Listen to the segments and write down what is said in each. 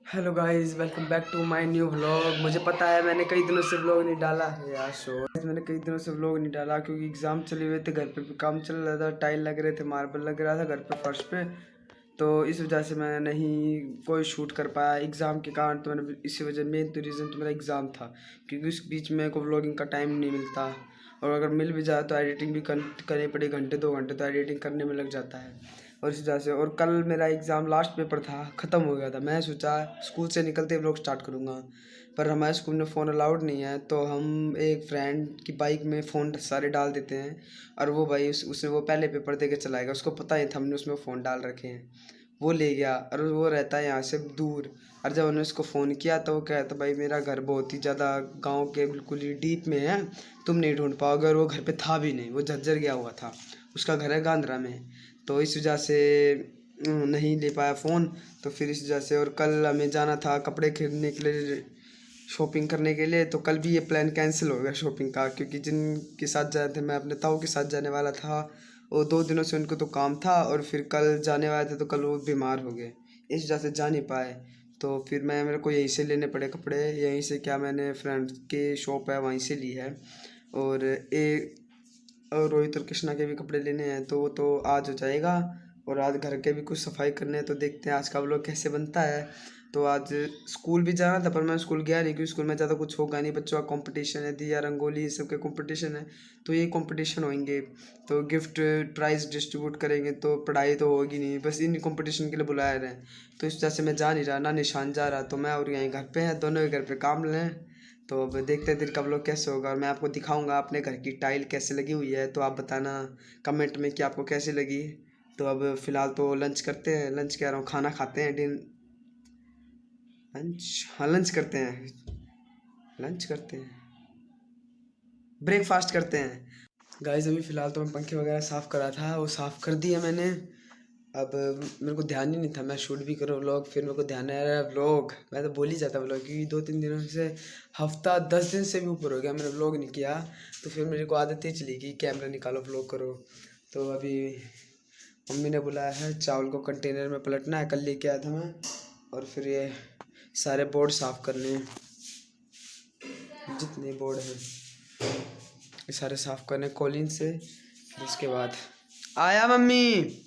Hello guys, welcome back to my new vlog. मुझे पता है मैंने कई दिनों से व्लॉग नहीं डाला है यार। मैंने कई दिनों से व्लॉग नहीं डाला क्योंकि एग्ज़ाम चले हुए थे, घर पे भी काम चल रहा था, टाइल लग रहे थे, मार्बल लग रहा था घर पे फर्श पे। तो इस वजह से मैं नहीं कोई शूट कर पाया एग्ज़ाम के कारण। तो मैंने इसी वजह मेन तो रीज़न तो मेरा एग्ज़ाम था, क्योंकि उस बीच में को व्लॉगिंग का टाइम नहीं मिलता, और अगर मिल भी जाए तो एडिटिंग भी करनी पड़ी, घंटे 2 घंटे तो एडिटिंग करने में लग जाता है। और इस वजह से, और कल मेरा एग्ज़ाम लास्ट पेपर था, ख़त्म हो गया था। मैं सोचा स्कूल से निकलते ही व्लॉग स्टार्ट करूँगा, पर हमारे स्कूल में फ़ोन अलाउड नहीं है। तो हम एक फ्रेंड की बाइक में फ़ोन सारे डाल देते हैं, और वो भाई उसने वो पहले पेपर दे के चलाएगा, उसको पता ही था हमने उसमें फ़ोन डाल रखे हैं। वो ले गया, और वो रहता है यहाँ से दूर। और जब उन्होंने उसको फ़ोन किया तो वो कहता, भाई मेरा घर बहुत ही ज़्यादा गांव के बिल्कुल ही डीप में है, तुम नहीं ढूंढ पाओगे। और वो घर पे था भी नहीं, वो झज्जर गया हुआ था, उसका घर है गांधरा में। तो इस वजह से नहीं ले पाया फ़ोन। तो फिर इस वजह से, और कल हमें जाना था कपड़े खरीदने के लिए, शॉपिंग करने के लिए। तो कल भी ये प्लान कैंसिल हो गया शॉपिंग का, क्योंकि जिनके साथ जाए थे, मैं अपने ताऊ के साथ जाने वाला था, वो 2 दिनों से उनको तो काम था, और फिर कल जाने वाले थे तो कल वो बीमार हो गए, इस वजह से जा नहीं पाए। तो फिर मेरे को यहीं से लेने पड़े कपड़े, यहीं से क्या मैंने फ्रेंड के शॉप है वहीं से ली है। और रोहित और कृष्णा के भी कपड़े लेने हैं, तो वो तो आज हो जाएगा। और आज घर के भी कुछ सफाई करने हैं, तो देखते हैं आज का व्लॉग कैसे बनता है। तो आज स्कूल भी जाना था, पर मैं स्कूल गया नहीं, क्योंकि स्कूल में ज़्यादा कुछ होगा नहीं, बच्चों का कंपटीशन है, दिया रंगोली ये सब के कंपटीशन है, तो ये कंपटीशन होंगे। तो गिफ्ट प्राइज़ डिस्ट्रीब्यूट करेंगे, तो पढ़ाई तो होगी नहीं, बस इन कंपटीशन के लिए बुलाया रहे हैं। तो इस वजह से मैं जा नहीं रहा, ना निशान जा रहा, तो मैं और यहीं घर पे हैं, दोनों ही घर पे काम लें। तो अब देखते हैं दिन का व्लॉग कैसे होगा, और मैं आपको दिखाऊंगा अपने घर की टाइल कैसे लगी हुई है। तो आप बताना कमेंट में कि आपको कैसी लगी। तो अब फ़िलहाल तो लंच करते हैं, लंच कह रहा हूँ, खाना खाते हैं, लंच, हाँ लंच करते हैं, लंच करते हैं, ब्रेकफास्ट करते हैं। गाइस अभी फ़िलहाल तो मैं पंखे वगैरह साफ़ करा था, वो साफ़ कर दिया मैंने। अब मेरे को ध्यान ही नहीं था मैं शूट भी करूँ व्लॉग, फिर मेरे को ध्यान आया व्लॉग, मैं तो बोल ही जाता व्लॉग, क्योंकि 2-3 दिनों से, हफ्ता 10 दिन से भी ऊपर हो गया मैंने व्लॉग नहीं किया। तो फिर मेरे को आदत ही चली गई, कैमरा निकालो व्लॉग करो। तो अभी मम्मी ने बुलाया है, चावल को कंटेनर में पलटना है, कल लेके आया था मैं। और फिर ये सारे बोर्ड साफ़ करने हैं, जितने बोर्ड हैं ये सारे साफ़ करने कॉलिन से। फिर उसके बाद आया मम्मी,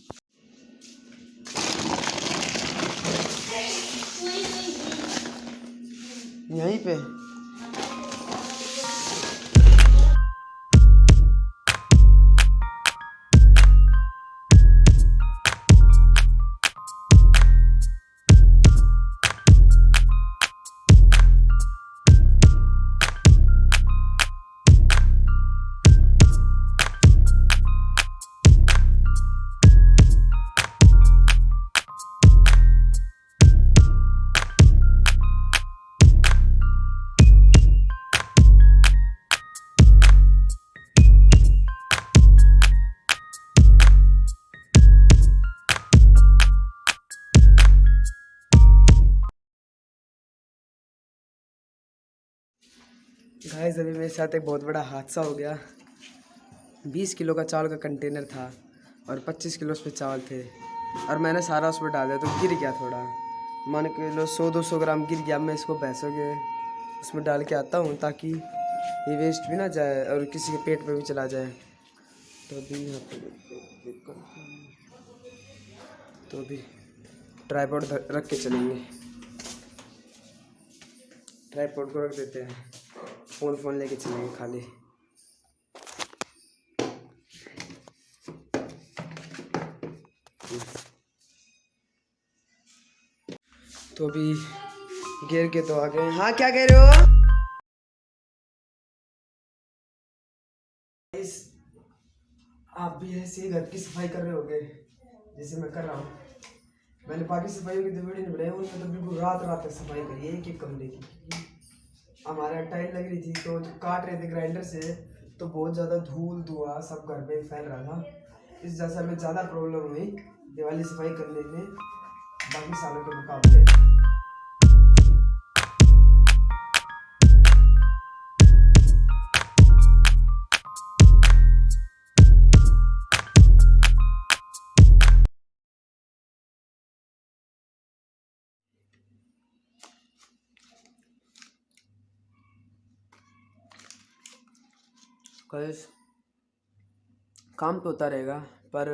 यहीं पे। गाइस अभी मेरे साथ एक बहुत बड़ा हादसा हो गया। 20 किलो का चावल का कंटेनर था, और 25 किलो उस पर चावल थे, और मैंने सारा उस पर डाल दिया, तो गिर गया थोड़ा, मान के लो 100-200 ग्राम गिर गया। मैं इसको भैंसों के उसमें डाल के आता हूँ, ताकि ये वेस्ट भी ना जाए और किसी के पेट में भी चला जाए। तो अभी यहाँ पे तो अभी ट्राइपॉड रख के चलेंगे, ट्राइपॉड को रख देते हैं, फ़ोन लेके चलेंगे खाली। तो अभी गिर के तो आ गए। हाँ क्या कह रहे हो? आप भी ऐसे ही घर की सफाई कर रहे होगे जैसे मैं कर रहा हूँ। मैंने बाकी सफाइयों की तो वीडियो नहीं बनाई, उनमें तो बिल्कुल रात रात तक सफाई करी है, एक एक कमरे की। हमारे यहाँ टाइल लग रही थी, तो काट रहे थे ग्राइंडर से, तो बहुत ज़्यादा धूल धुआं सब घर पे फैल रहा था। इस वजह से हमें ज़्यादा प्रॉब्लम हुई दिवाली सफाई करने में बाकी सालों के मुकाबले। गाइस काम तो होता रहेगा, पर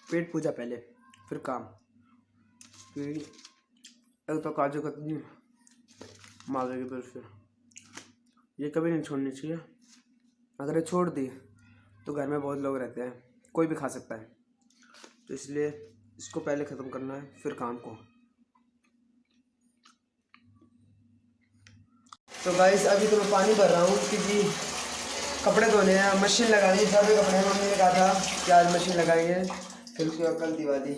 पेट पूजा पहले फिर काम। क्योंकि एक तो काजू कतली मांगेगी फिर से, ये कभी नहीं छोड़नी चाहिए। अगर ये छोड़ दी तो घर में बहुत लोग रहते हैं, कोई भी खा सकता है, तो इसलिए इसको पहले ख़त्म करना है फिर काम को। तो गाइस अभी तो मैं पानी भर रहा हूँ क्योंकि कपड़े धोने हैं, मशीन लगानी है सारे कपड़े। मम्मी ने कहा था कि आज मशीन लगाएंगे, फिर उसके बाद कल दिवाली,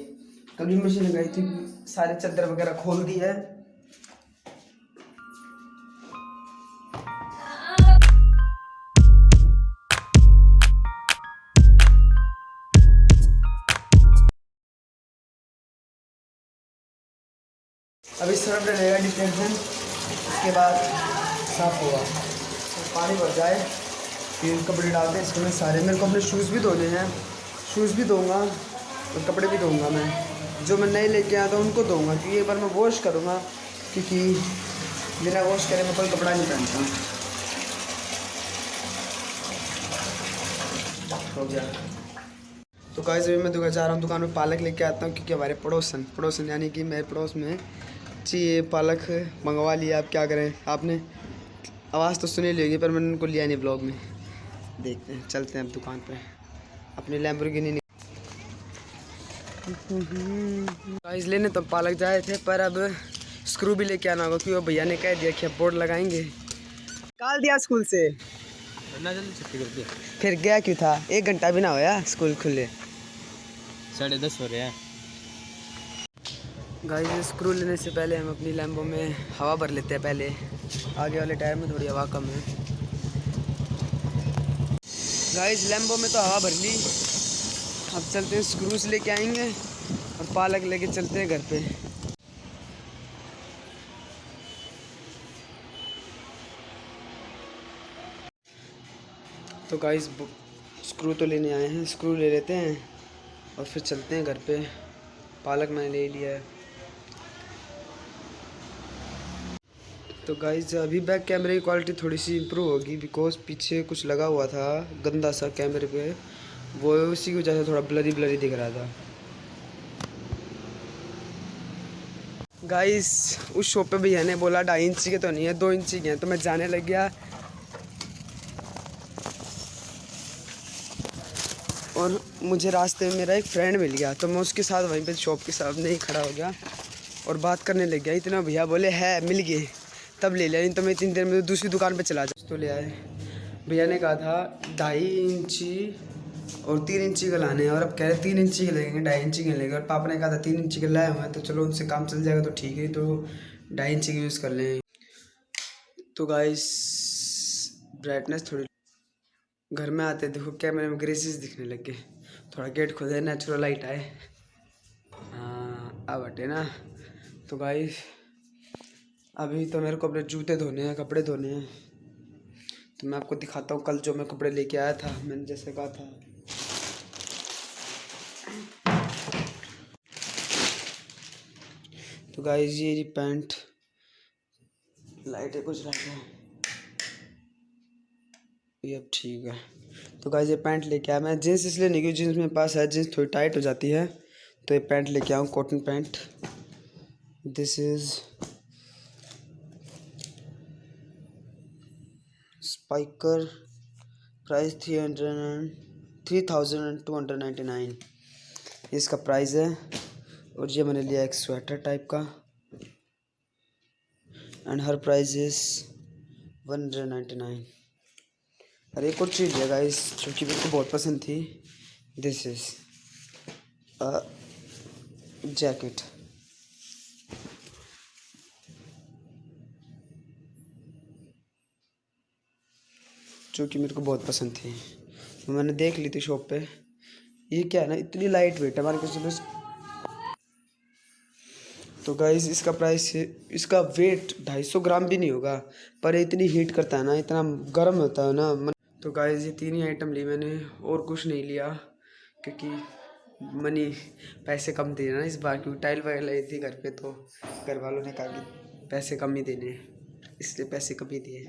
कल भी मशीन लगाई थी, सारे चादर वगैरह खोल दी है। अभी सर्फ डलेगा डिटर्जेंट, उसके बाद साफ होगा। तो पानी भर जाए फिर कपड़े डालते हैं इसमें सारे। मेरे को अपने शूज़ भी धोने हैं, शूज़ भी धोऊंगा और कपड़े भी धोऊंगा। मैं जो मैं नए लेके आया था उनको धोऊंगा, क्योंकि एक बार मैं वॉश करूँगा, क्योंकि बिना वॉश करे मैं कोई कपड़ा नहीं पहनता। हो गया। तो गाइस अभी मैं दुकान जा रहा हूँ, दुकान में पालक लेके आता हूँ, क्योंकि हमारे पड़ोसन यानी कि मेरे पड़ोस में चाहिए पालक मंगवा लिया। आप क्या करें, आपने आवाज़ तो सुनी लेगी, पर मैंने उनको लिया नहीं ब्लॉग में। देखते हैं, चलते हैं अब दुकान पे अपनी लैम्बोर्गिनी। गाइस लेने तो पालक जाए थे, पर अब स्क्रू भी लेके आना होगा, क्योंकि वो भैया ने कह दिया कि अब बोर्ड लगाएंगे। निकाल दिया स्कूल से, जल्दी छुट्टी कर दिया। फिर गया क्यों था, 1 घंटा भी ना होया स्कूल खुले, 10:30 हो रहे हैं। गाइस स्क्रू लेने से पहले हम अपनी लैम्बो में हवा भर लेते हैं। पहले आगे वाले टायर में थोड़ी हवा कम है। गाइस लैम्बो में तो हवा भर ली, अब चलते हैं स्क्रूज लेके आएंगे और पालक लेके चलते हैं घर पे। तो गाइस स्क्रू तो लेने आए हैं, स्क्रू ले लेते हैं और फिर चलते हैं घर पे। पालक मैंने ले लिया है। तो गाइस अभी बैक कैमरे की क्वालिटी थोड़ी सी इम्प्रूव होगी, बिकॉज पीछे कुछ लगा हुआ था गंदा सा कैमरे पे, वो उसी की वजह से थोड़ा ब्लरी दिख रहा था। गाइस उस शॉप पे भैया ने बोला 2.5 इंची के तो नहीं है, 2 इंची के हैं, तो मैं जाने लग गया और मुझे रास्ते में मेरा एक फ्रेंड मिल गया, तो मैं उसके साथ वहीं पे शॉप के सामने ही खड़ा हो गया और बात करने लग गया। इतना भैया बोले है मिल गए, तब ले लिया, नहीं तो मैं 3 देर में तो दूसरी दुकान पे चला जाऊँ। तो ले आए, भैया ने कहा था 2.5 इंची और 3 इंची का लाने हैं, और अब कह रहे 3 इंची के लगेंगे, 2.5 इंची के लगेंगे। और पापा ने कहा था 3 इंची के लाए हुए हैं, तो चलो उनसे काम चल जाएगा तो ठीक है, तो 2.5 इंची के यूज़ कर लें। तो गाइस ब्राइटनेस थोड़ी, घर में आते देखो कैमरे में ग्रेसेस दिखने लग गए, थोड़ा गेट खोले नेचुरल लाइट आए। हाँ अब हटे ना। तो गाइस अभी तो मेरे को अपने जूते धोने हैं, कपड़े धोने हैं, तो मैं आपको दिखाता हूँ कल जो मैं कपड़े लेके आया था, मैंने जैसे कहा था। तो गाइस ये पैंट लाइट है, कुछ लाइट है ये, अब ठीक है। तो गाइस ये पैंट लेके आया मैं, जीन्स इसलिए नहीं क्योंकि जीन्स मेरे पास है, जीन्स थोड़ी टाइट हो जाती है, तो ये पैंट लेके आऊँ cotton pant. This is Spykar, price 3,299 इसका प्राइस है। और ये मैंने लिया एक स्वेटर टाइप का, एंड हर प्राइस इज़ 199। और एक और चीज़ है गाइस जो कि मेरे को बहुत पसंद थी, दिस इज़ अ जैकेट। जो कि मेरे को बहुत पसंद थी, तो मैंने देख ली थी शॉप पे। ये क्या है ना, इतनी लाइट वेट है, हमारे पास। तो गाइस इसका प्राइस, इसका वेट 250 ग्राम भी नहीं होगा, पर इतनी हीट करता है ना, इतना गर्म होता है ना। तो गाइस ये 3 ही आइटम ली मैंने, और कुछ नहीं लिया, क्योंकि मनी पैसे कम दिए ना इस बार, क्योंकि टाइल वगैरह लाई थी घर पे, तो घर वालों ने कहा कि पैसे कम ही देने, इसलिए पैसे कम ही दिए।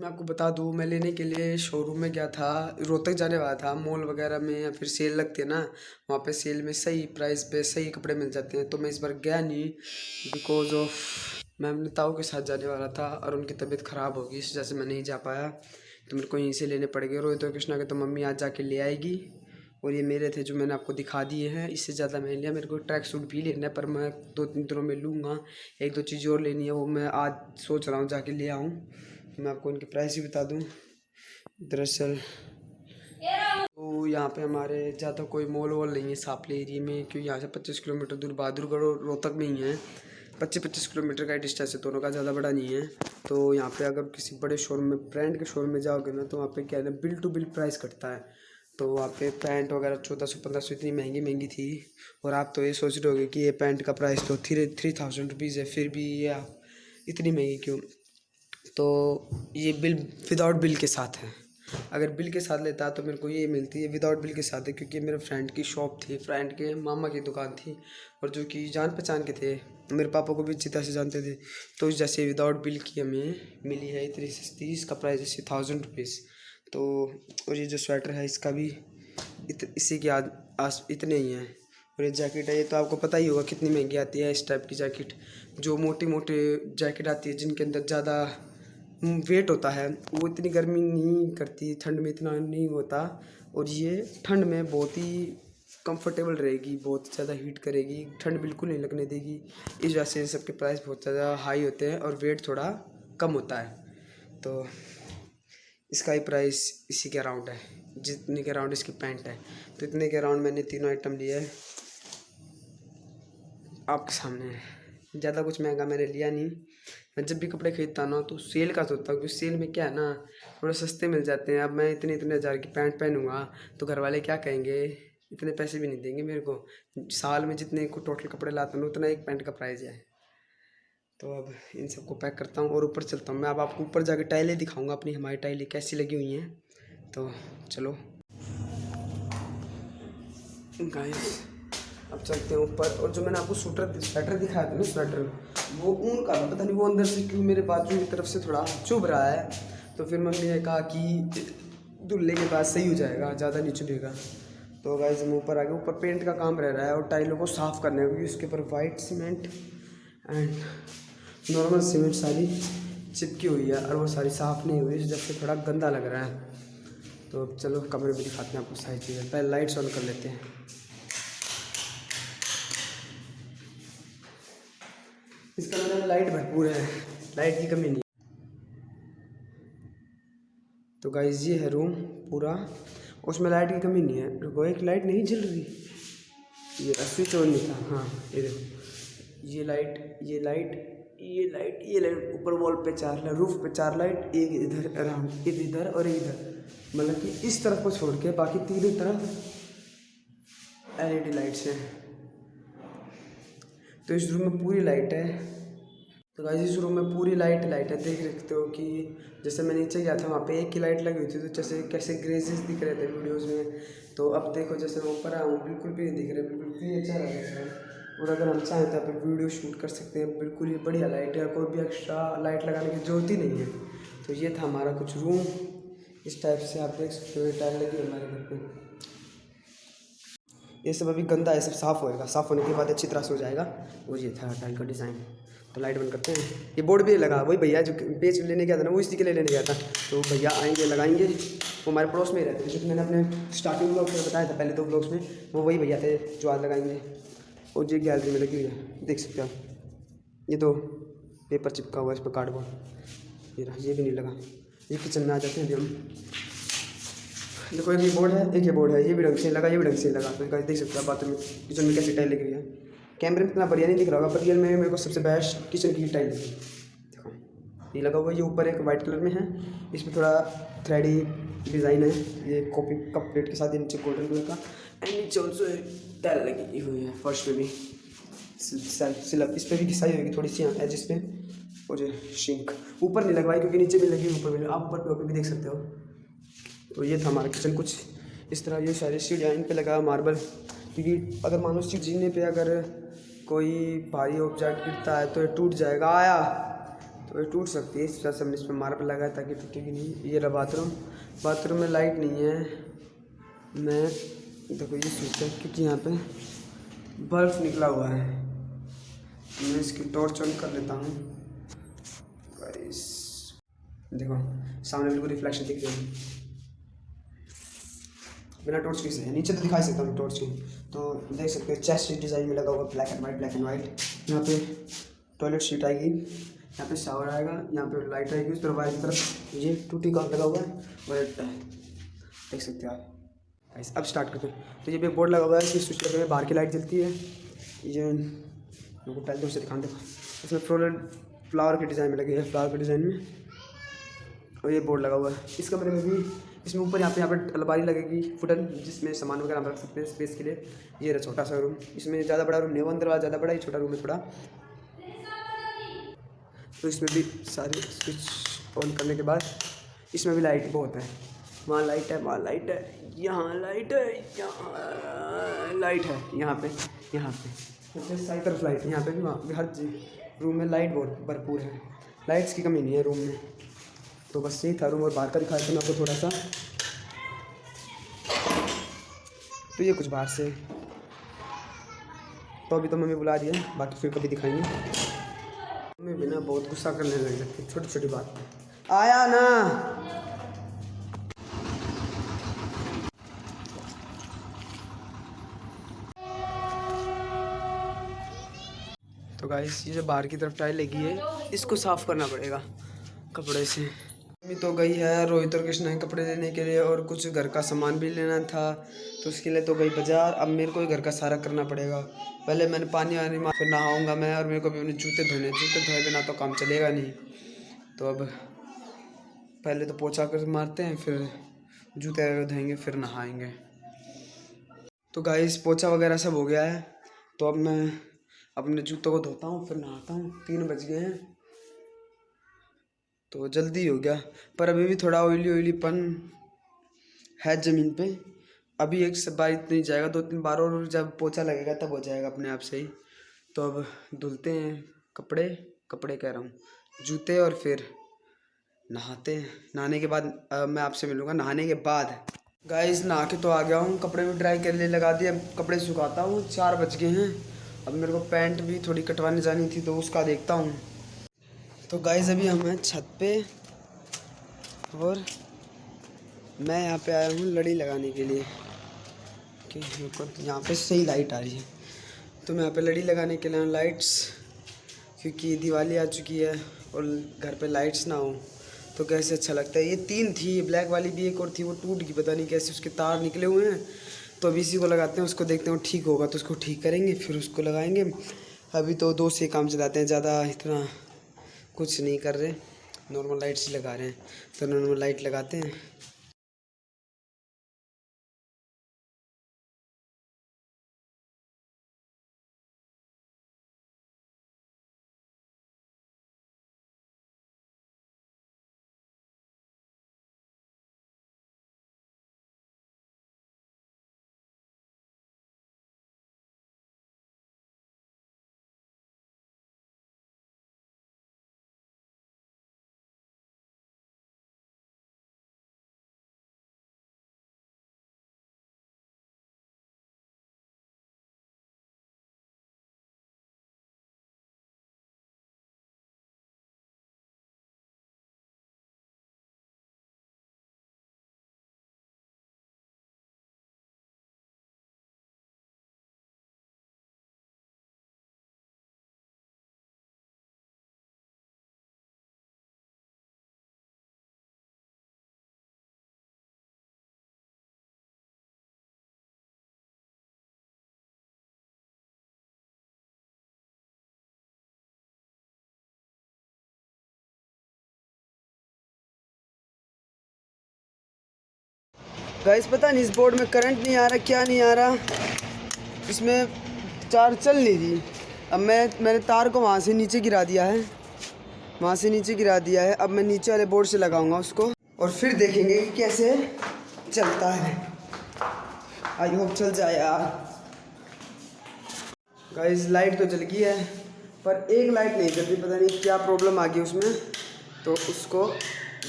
मैं आपको बता दूँ, मैं लेने के लिए शोरूम में गया था, रोहतक जाने वाला था। मॉल वगैरह में या फिर सेल लगती है ना, वहाँ पे सेल में सही प्राइस पे सही कपड़े मिल जाते हैं। तो मैं इस बार गया नहीं, बिकॉज ऑफ मैं अपने ताऊ के साथ जाने वाला था और उनकी तबीयत ख़राब होगी, इस वजह से मैं नहीं जा पाया। तो मेरे को यहीं से लेने पड़ गए। रोहित और कृष्णा के तो मम्मी आज जाके ले आएगी। और ये मेरे थे जो मैंने आपको दिखा दिए हैं, इससे ज़्यादा मैंने लिया। मेरे को ट्रैक सूट भी लेना है, पर मैं 2-3 दिनों में लूँगा। 1-2 चीज़ और लेनी है, वो मैं आज सोच रहा हूँ जाके ले आऊँ। मैं आपको इनके प्राइस ही बता दूं। दरअसल तो यहाँ पे हमारे ज़्यादा कोई मॉल वॉल नहीं है सापले एरिया में, क्योंकि यहाँ से 25 किलोमीटर दूर बहादुरगढ़ और रोहतक में ही है। 25-25 किलोमीटर का डिस्टेंस है दोनों का, ज़्यादा बड़ा नहीं है। तो यहाँ पे अगर किसी बड़े शोरूम में, ब्रांड के शोरूम में जाओगे ना, तो वहाँ पे क्या है ना, बिल टू बिल प्राइस कटता है। तो वहाँ पे पैंट वगैरह 1400-1500 इतनी महंगी महंगी थी। और आप तो ये सोच रहे होगे कि ये पैंट का प्राइस तो 3000 रुपीज़ है, फिर भी ये आप इतनी महंगी क्यों। तो ये बिल विदाउट बिल के साथ है। अगर बिल के साथ लेता तो मेरे को ये मिलती है, विदाउट बिल के साथ है, क्योंकि मेरे फ्रेंड की शॉप थी, फ्रेंड के मामा की दुकान थी, और जो कि जान पहचान के थे, मेरे पापा को भी अच्छी तरह से जानते थे। तो जैसे विदाउट बिल की हमें मिली है इतनी सस्ती, इसका प्राइस है 1000 रुपीज़। तो और ये जो स्वेटर है इसका भी इसी के आस इतने ही हैं। और ये जैकेट है, ये तो आपको पता ही होगा कितनी महंगी आती है। इस टाइप की जैकेट, जो मोटी मोटी जैकेट आती है जिनके अंदर ज़्यादा वेट होता है, वो इतनी गर्मी नहीं करती, ठंड में इतना नहीं होता। और ये ठंड में बहुत ही कंफर्टेबल रहेगी, बहुत ज़्यादा हीट करेगी, ठंड बिल्कुल नहीं लगने देगी। इस वजह से सबके प्राइस बहुत ज़्यादा हाई होते हैं और वेट थोड़ा कम होता है। तो इसका ही प्राइस इसी के अराउंड है, जितने के अराउंड इसकी पैंट है। तो इतने के अराउंड मैंने तीनों आइटम लिए है, आपके सामने है। ज़्यादा कुछ महंगा मैंने लिया नहीं। मैं जब भी कपड़े खरीदता ना तो सेल का सोचता हूँ, क्योंकि सेल में क्या है ना, थोड़े सस्ते मिल जाते हैं। अब मैं इतने इतने हज़ार की पैंट पहनूंगा तो घर वाले क्या कहेंगे, इतने पैसे भी नहीं देंगे मेरे को। साल में जितने को टोटल कपड़े लाता हूँ उतना एक पैंट का प्राइस है। तो अब इन सबको पैक करता हूँ और ऊपर चलता हूँ। मैं अब आपको ऊपर जाके टाइलें दिखाऊँगा अपनी, हमारी टाइलें कैसी लगी हुई हैं। तो चलो गाइस, अब चलते हैं ऊपर। और जो मैंने आपको स्वेटर दिखाया था ना, स्वेटर वो ऊन का था, पता नहीं वो अंदर से क्यों मेरे बाजू की तरफ से थोड़ा चुभ रहा है। तो फिर मम्मी ने कहा कि धुलने के बाद सही हो जाएगा, ज़्यादा नहीं चुभेगा। तो गाइस हम ऊपर आ गए। ऊपर पेंट का काम रह रहा है और टाइलों को साफ़ करना है, क्योंकि उसके ऊपर white cement and normal cement सारी चिपकी हुई है और वो सारी साफ़ नहीं हुई, इस वजह से थोड़ा गंदा लग रहा है। तो अब चलो कमरे में दिखाते हैं आपको सारी चीज़ें। पहले लाइट्स ऑन कर लेते हैं। इस कमरे में लाइट भरपूर है, लाइट की कमी नहीं। तो गाइस ये है रूम पूरा, उसमें लाइट की कमी नहीं है। रुको, एक लाइट नहीं जल रही, ये स्विच ऑन नहीं था। हाँ ये देखो, ये लाइट, ये लाइट, ये लाइट, ये लाइट ऊपर वॉल पे 4, रूफ पे 4 लाइट, एक इधर अराउंड, एक इधर और एक इधर, मतलब कि इस तरफ को छोड़ के बाकी तीनों तरफ LED लाइट्स हैं। तो इस रूम में पूरी लाइट है। तो गाइस इस रूम में पूरी लाइट है, देख सकते हो कि जैसे मैं नीचे गया था वहाँ पे एक ही लाइट लगी हुई थी, तो जैसे कैसे ग्रेजेस दिख रहे थे वीडियोस में। तो अब देखो जैसे मैं ऊपर आया हूँ, बिल्कुल भी नहीं दिख रहे, बिल्कुल भी अच्छा लग रहा है। और अगर हम चाहें तो यहाँ पे वीडियो शूट कर सकते हैं, बिल्कुल ही बढ़िया लाइट है, कोई भी एक्स्ट्रा लाइट लगाने की जरूरत ही नहीं है। तो ये था हमारा कुछ रूम, इस टाइप से आप देख सकते हो। टाइल लगी हमारे घर पर, ये सब अभी गंदा है, सब साफ़ होएगा, साफ़ होने के बाद अच्छी तरह से हो जाएगा। और ये था टाइल का डिज़ाइन। तो लाइट बंद करते हैं। ये बोर्ड भी लगा, वही भैया जो पेज लेने गया था ना, वो इसी के लिए लेने गया था। तो भैया आएंगे लगाएंगे, वो हमारे पड़ोस में ही रहते थे, जो मैंने अपने स्टार्टिंग ब्लॉग में बताया था, पहले 2 ब्लॉग्स में, वो वही भैया थे जो आज लगाएंगे। और ये गैलरी में लगी हुई है, देख सकते हो आप। ये तो पेपर चिपका हुआ है इस पर, कार्डबोर्ड। ये भी नहीं लगा। ये किचन में आ जाते हैं अभी हम। देखो एक ये बोर्ड है, एक ये बोर्ड है, ये भी ढंग से लगा, ये भी ढंग से लगा। तो देख सकते हो बाथरूम में, किचन में कैसी टाइल लगी हुई है। कैमरे में इतना बढ़िया नहीं दिख रहा होगा, पर रियल में मेरे को सबसे बेस्ट किचन की टाइल लगी। देखो ये लगा हुआ है, ये ऊपर एक वाइट कलर में है, इसमें थोड़ा थ्रेडी डिज़ाइन है, ये कॉपी कप प्लेट के साथ, ये नीचे गोल्डन कलर का। एंड नीचे ऑल्सो टाइल लगी हुई है, फर्श पे भी सिलब, इस पर भी घिसाई होगी थोड़ी सी एजिस पे। और ये शिंक ऊपर नहीं लगवाई, क्योंकि नीचे भी लगी, ऊपर भी, आप ऊपर भी देख सकते हो। तो ये था हमारा किचन कुछ इस तरह। ये सारी सीढ़ियाँ इन पे लगा मार्बल, क्योंकि अगर मान लो सीढ़ी पे अगर कोई भारी ऑब्जेक्ट गिरता है तो ये टूट जाएगा। आया तो ये टूट सकती है, इस वजह से हमने इसमें मार्बल लगाया ताकि टूटेगी नहीं। ये रहा बाथरूम। बाथरूम में लाइट नहीं है। मैं देखो ये स्विच है क्योंकि यहाँ पे बल्ब निकला हुआ है। मैं इसकी टॉर्च ऑन कर लेता हूँ। देखो सामने बिल्कुल रिफ्लेक्शन दिख रही है बिना टॉर्च के से। नीचे तो दिखा सकता हूँ टॉर्च की, तो देख सकते हो चेस्ट डिज़ाइन में लगा हुआ ब्लैक एंड वाइट। यहाँ पे टॉयलेट सीट आएगी, यहाँ पे शावर आएगा, यहाँ पे लाइट आएगी। उस तरफ बाहर की तरफ ये टूटी का लगा हुआ है और देख सकते हो आप। ऐसे अब स्टार्ट करते हैं। तो ये भी बोर्ड लगा हुआ है, इसमें स्विच लगे हुए हैं, बाहर की लाइट जलती है। ये मेरे को पहले दूर से दिखाने देखो, इसमें फ्लावर के डिज़ाइन में लगे हैं, फ्लावर के डिज़ाइन में। और ये बोर्ड लगा हुआ है। इस कमरे में भी इसमें ऊपर यहाँ पे अलमारी लगेगी फुटन, जिसमें सामान वगैरह हम रख सकते हैं स्पेस के लिए। ये रहा छोटा सा रूम। इसमें ज़्यादा बड़ा रूम नहीं है, अंदर वाला ज़्यादा बड़ा, ही छोटा रूम है थोड़ा। तो इसमें भी सारे स्विच ऑन करने के बाद इसमें भी लाइट बहुत है। वहाँ लाइट है, वहाँ लाइट है, यहाँ लाइट है, यहाँ लाइट है, यहाँ पे सारी तरफ लाइट है, यहाँ पे भी, वहाँ भी। हर रूम में लाइट बहुत भरपूर है, लाइट्स की कमी नहीं है रूम में। तो बस यही था रूम। और बाहर का दिखाया था मैं आपको थोड़ा सा। तो ये कुछ बाहर से। तो अभी तो मम्मी बुला रही है, बाकी फिर कभी दिखाएंगे। मम्मी भी ना बहुत गुस्सा करने लग जाती है छोटी छोटी बात पे। आया ना। तो गाइस ये जो बाहर की तरफ टाइल लगी है, इसको साफ़ करना पड़ेगा कपड़े से। मम्मी तो गई है रोहित और कृष्णा के कपड़े लेने के लिए, और कुछ घर का सामान भी लेना था, तो उसके लिए तो गई बाजार। अब मेरे को ही घर का सारा करना पड़ेगा। पहले मैंने पानी वानी मार, फिर नहाऊंगा मैं, और मेरे को भी अपने जूते धोए बिना तो काम चलेगा नहीं। तो अब पहले तो पोछा कर मारते हैं, फिर जूते धोएंगे, फिर नहाएंगे। तो गाइस पोछा वगैरह सब हो गया है, तो अब मैं अपने जूतों को धोता हूँ, फिर नहाता हूँ। 3 बज गए हैं, तो जल्दी हो गया। पर अभी भी थोड़ा ऑयलीपन है ज़मीन पे। अभी एक बार नहीं जाएगा, 2-3 बार और जब पोछा लगेगा तब हो जाएगा अपने आप से ही। तो अब धुलते हैं कपड़े कह रहा हूँ, जूते, और फिर नहाते हैं। नहाने के बाद मैं आपसे मिलूँगा नहाने के बाद। गाइस नहा के तो आ गया हूँ, कपड़े भी ड्राई करने लगा दिए। अब कपड़े सुखाता हूँ। 4 बज गए हैं। अब मेरे को पैंट भी थोड़ी कटवाने जानी थी, तो उसका देखता हूँ। तो गाइस अभी हम हैं छत पे, और मैं यहाँ पे आया हूँ लड़ी लगाने के लिए कि यहाँ पे सही लाइट आ रही है। तो मैं यहाँ पे लड़ी लगाने के लिए लाइट्स, क्योंकि दिवाली आ चुकी है और घर पे लाइट्स ना हो तो कैसे अच्छा लगता है। ये 3 थी, ब्लैक वाली भी एक और थी, वो टूट गई, पता नहीं कैसे, उसके तार निकले हुए हैं। तो अभी इसी को लगाते हैं, उसको देखते हैं ठीक होगा तो उसको ठीक करेंगे, फिर उसको लगाएंगे। अभी तो 2 से काम चलाते हैं, ज़्यादा इतना कुछ नहीं कर रहे, नॉर्मल लाइट्स ही लगा रहे हैं। तो नॉर्मल लाइट लगाते हैं। गाइस पता नहीं इस बोर्ड में करंट नहीं आ रहा, क्या नहीं आ रहा, इसमें चार्ज चल नहीं रही। अब मैंने तार को वहाँ से नीचे गिरा दिया है, अब मैं नीचे वाले बोर्ड से लगाऊंगा उसको, और फिर देखेंगे कि कैसे चलता है। आई होप चल जाए यार। गाइस लाइट तो जल गई है, पर एक लाइट नहीं जल्दी, पता नहीं क्या प्रॉब्लम आ गई उसमें, तो उसको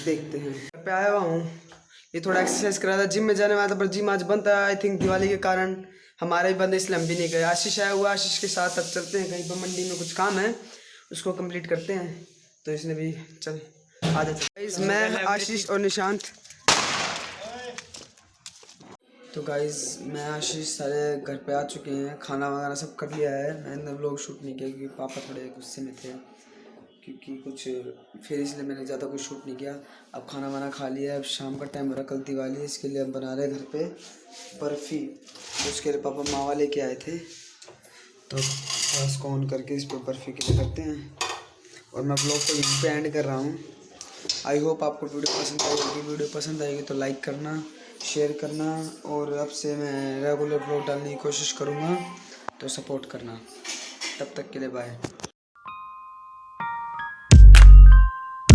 देखते हैं। घर पे आया हुआ हूँ, ये थोड़ा एक्सरसाइज करा था, जिम में जाने वाला था पर जिम आज बंद था। आई थिंक दिवाली के कारण हमारा ही बंद है, इसलिए हम भी नहीं गए। आशीष आया हुआ, आशीष के साथ अब चलते हैं कहीं पर, मंडी में कुछ काम है उसको कंप्लीट करते हैं, तो इसने भी चल आ जाते। मैं आशीष और निशांत। तो गाइज़ मैं आशीष सारे घर पे आ चुके हैं, खाना वगैरह सब कर लिया है। मैंने व्लॉग शूट नहीं किया क्योंकि पापा थोड़े गुस्से में थे क्योंकि कुछ, फिर इसलिए मैंने ज़्यादा कुछ शूट नहीं किया। अब खाना वाना खा लिया है, अब शाम का टाइम हो रहा, कल दिवाली है, इसके लिए हम बना रहे हैं घर पे बर्फ़ी। तो उसके लिए पापा मावा लेके आए थे, तो गैस को ऑन करके इस पर बर्फ़ी के लिए करते हैं। और मैं ब्लॉग को यहीं पे एंड कर रहा हूँ। आई होप आपको वीडियो पसंद आएगी। वीडियो पसंद आएगी तो लाइक करना, शेयर करना, और अब से मैं रेगुलर ब्लॉग डालने की कोशिश करूँगा, तो सपोर्ट करना। तब तक के लिए बाय।